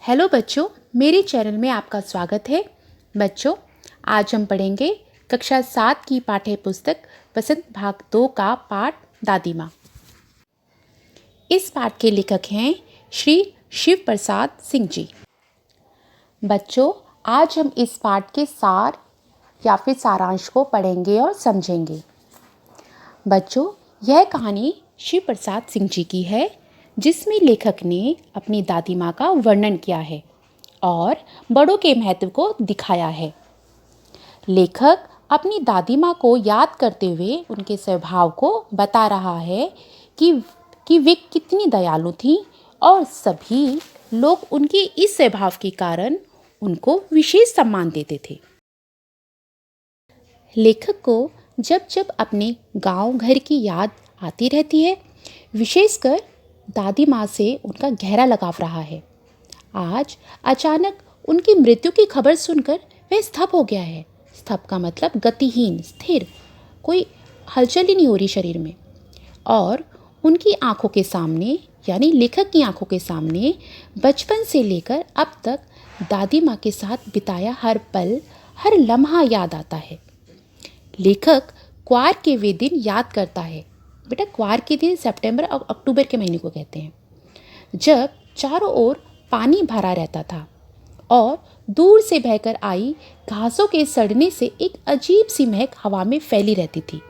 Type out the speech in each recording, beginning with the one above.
Hello बच्चों, मेरे channel में आपका स्वागत है। बच्चों, आज हम पढ़ेंगे कक्षा 7 की पाठ्य पुस्तक वसंत भाग 2 का पाठ दादी माँ। इस पाठ के लेखक हैं श्री शिव प्रसाद सिंह जी। बच्चों, आज हम इस पाठ के सार या फिर सारांश को पढ़ेंगे और समझेंगे। बच्चों, यह कहानी शिव प्रसाद सिंह जी की है, जिसमें लेखक ने अपनी दादी माँ का वर्णन किया है और बड़ों के महत्व को दिखाया है। लेखक अपनी दादी माँ को याद करते हुए उनके स्वभाव को बता रहा है कि वे कितनी दयालु थीं और सभी लोग उनके इस स्वभाव के कारण उनको विशेष सम्मान देते थे। लेखक को जब जब अपने गांव घर की याद आती रहती है, विशेषकर दादी माँ से उनका गहरा लगाव रहा है। आज अचानक उनकी मृत्यु की खबर सुनकर वह स्तब्ध हो गया है। स्तब्ध का मतलब गतिहीन, स्थिर, कोई हलचल ही नहीं हो रही शरीर में। और उनकी आंखों के सामने, यानी लेखक की आंखों के सामने, बचपन से लेकर अब तक दादी माँ के साथ बिताया हर पल, हर लम्हा याद आता है। लेखक क्वार के वे दिन याद करता है। बेटा, क्वार के दिन सितंबर और अक्टूबर के महीने को कहते हैं, जब चारों ओर पानी भरा रहता था और दूर से बहकर आई घासों के सड़ने से एक अजीब सी महक हवा में फैली रहती थी।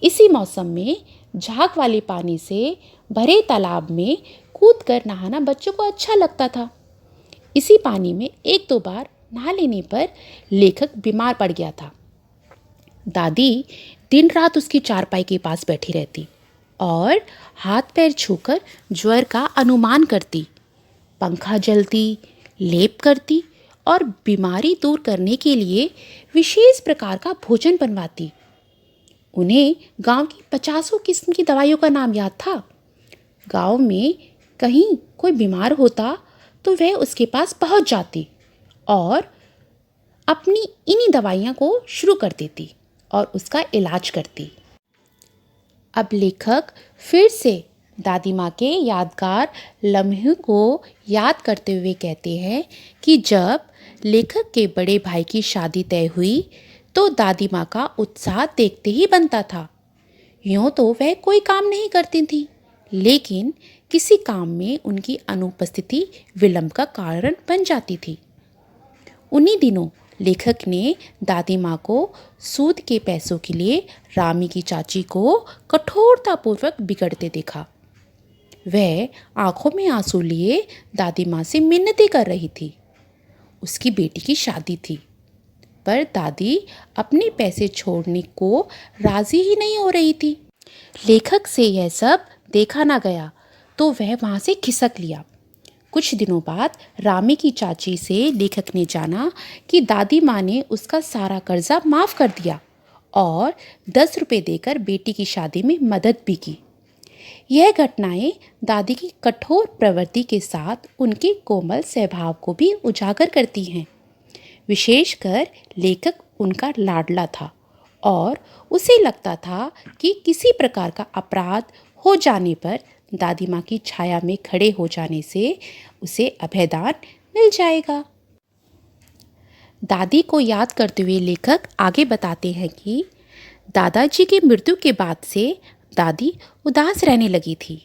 इसी मौसम में झाग वाले पानी से भरे तालाब में कूदकर नहाना बच्चों को अच्छा लगता था। इसी पानी में एक दो बार नहा लेने पर लेखक बीमार पड़ गया था। दादी दिन रात उसकी चारपाई के पास बैठी रहती और हाथ पैर छूकर ज्वर का अनुमान करती, पंखा जलती, लेप करती और बीमारी दूर करने के लिए विशेष प्रकार का भोजन बनवाती। उन्हें गांव की 50 किस्म की दवाइयों का नाम याद था। गांव में कहीं कोई बीमार होता तो वह उसके पास पहुंच जाती और अपनी इन्हीं दवाइयाँ को शुरू कर देती और उसका इलाज करती। अब लेखक फिर से दादी माँ के यादगार लम्हों को याद करते हुए कहते हैं कि जब लेखक के बड़े भाई की शादी तय हुई तो दादी माँ का उत्साह देखते ही बनता था। यूँ तो वह कोई काम नहीं करती थी, लेकिन किसी काम में उनकी अनुपस्थिति विलंब का कारण बन जाती थी। उन्हीं दिनों लेखक ने दादी माँ को सूद के पैसों के लिए रामी की चाची को कठोरतापूर्वक बिगड़ते देखा। वह आंखों में आंसू लिए दादी माँ से मिन्नतें कर रही थी। उसकी बेटी की शादी थी, पर दादी अपने पैसे छोड़ने को राजी ही नहीं हो रही थी। लेखक से यह सब देखा ना गया तो वह वहाँ से खिसक लिया। कुछ दिनों बाद रामी की चाची से लेखक ने जाना कि दादी माँ ने उसका सारा कर्जा माफ़ कर दिया और 10 रुपये देकर बेटी की शादी में मदद भी की। यह घटनाएं दादी की कठोर प्रवृत्ति के साथ उनके कोमल स्वभाव को भी उजागर करती हैं। विशेषकर लेखक उनका लाडला था और उसे लगता था कि किसी प्रकार का अपराध हो जाने पर दादी माँ की छाया में खड़े हो जाने से उसे अभयदान मिल जाएगा। दादी को याद करते हुए लेखक आगे बताते हैं कि दादाजी की मृत्यु के बाद से दादी उदास रहने लगी थी।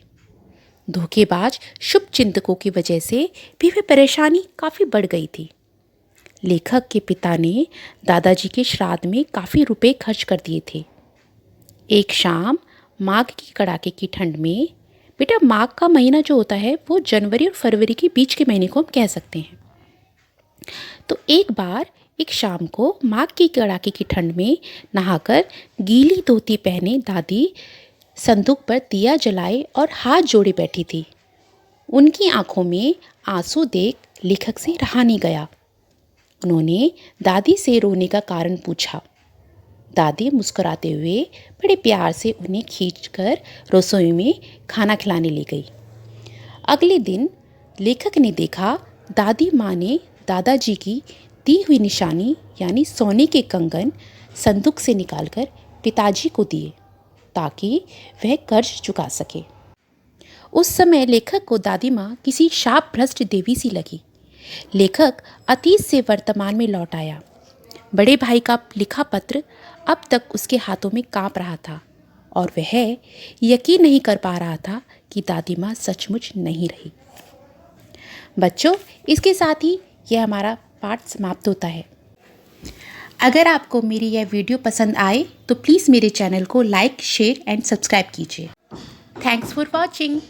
धोखेबाज शुभ चिंतकों की वजह से भी वह परेशानी काफ़ी बढ़ गई थी। लेखक के पिता ने दादाजी के श्राद्ध में काफ़ी रुपए खर्च कर दिए थे। एक शाम माघ की कड़ाके की ठंड में, बेटा माघ का महीना जो होता है वो जनवरी और फरवरी के बीच के महीने को हम कह सकते हैं, तो एक शाम को माघ की कड़ाके की ठंड में नहाकर गीली धोती पहने दादी संदूक पर दिया जलाए और हाथ जोड़े बैठी थी। उनकी आंखों में आंसू देख लेखक से रहा नहीं गया। उन्होंने दादी से रोने का कारण पूछा। दादी मुस्कुराते हुए बड़े प्यार से उन्हें खींचकर रसोई में खाना खिलाने ले गई। अगले दिन लेखक ने देखा दादी माँ ने दादाजी की दी हुई निशानी यानी सोने के कंगन संदूक से निकालकर पिताजी को दिए ताकि वह कर्ज चुका सके। उस समय लेखक को दादी माँ किसी शाप भ्रष्ट देवी सी लगी। लेखक अतीत से वर्तमान में लौट आया। बड़े भाई का लिखा पत्र अब तक उसके हाथों में कांप रहा था और वह यकीन नहीं कर पा रहा था कि दादी माँ सचमुच नहीं रही। बच्चों, इसके साथ ही यह हमारा पाठ समाप्त होता है। अगर आपको मेरी यह वीडियो पसंद आए तो प्लीज़ मेरे चैनल को लाइक, शेयर एंड सब्सक्राइब कीजिए। Thanks for watching.